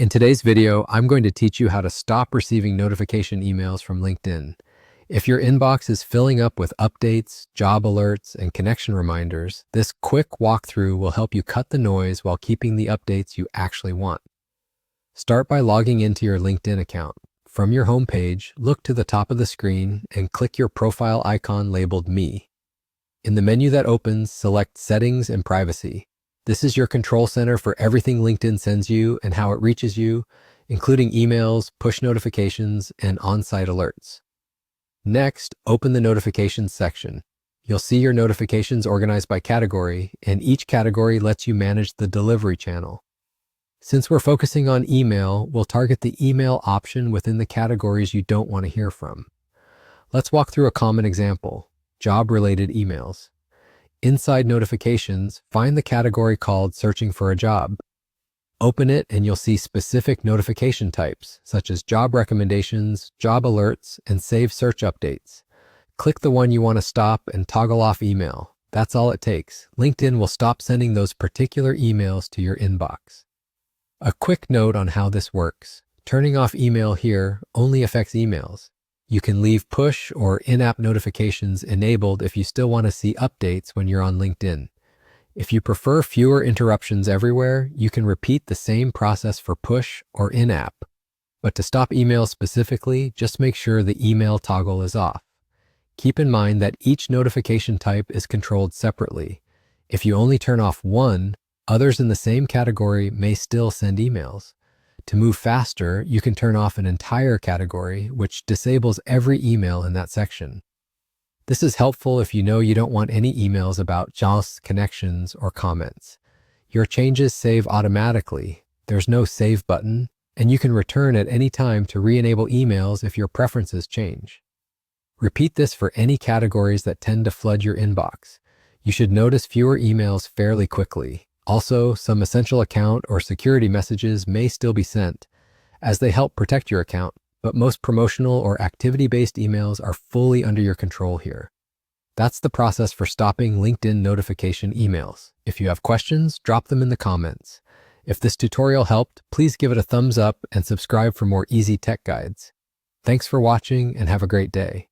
In today's video, I'm going to teach you how to stop receiving notification emails from LinkedIn. If your inbox is filling up with updates, job alerts, and connection reminders, this quick walkthrough will help you cut the noise while keeping the updates you actually want. Start by logging into your LinkedIn account. From your home page, look to the top of the screen and click your profile icon labeled Me. In the menu that opens, select Settings and Privacy. This is your control center for everything LinkedIn sends you and how it reaches you, including emails, push notifications, and on-site alerts. Next, open the Notifications section. You'll see your notifications organized by category, and each category lets you manage the delivery channel. Since we're focusing on email, we'll target the email option within the categories you don't want to hear from. Let's walk through a common example: job-related emails. Inside Notifications, find the category called Searching for a Job. Open it and you'll see specific notification types, such as job recommendations, job alerts, and save search updates. Click the one you want to stop and toggle off email. That's all it takes. LinkedIn will stop sending those particular emails to your inbox. A quick note on how this works. Turning off email here only affects emails. You can leave push or in-app notifications enabled if you still want to see updates when you're on LinkedIn. If you prefer fewer interruptions everywhere, you can repeat the same process for push or in-app. But to stop emails specifically, just make sure the email toggle is off. Keep in mind that each notification type is controlled separately. If you only turn off one, others in the same category may still send emails. To move faster, you can turn off an entire category, which disables every email in that section. This is helpful if you know you don't want any emails about JAWS connections or comments. Your changes save automatically. There's no save button, and you can return at any time to re-enable emails if your preferences change. Repeat this for any categories that tend to flood your inbox. You should notice fewer emails fairly quickly. Also, some essential account or security messages may still be sent, as they help protect your account, but most promotional or activity-based emails are fully under your control here. That's the process for stopping LinkedIn notification emails. If you have questions, drop them in the comments. If this tutorial helped, please give it a thumbs up and subscribe for more easy tech guides. Thanks for watching and have a great day.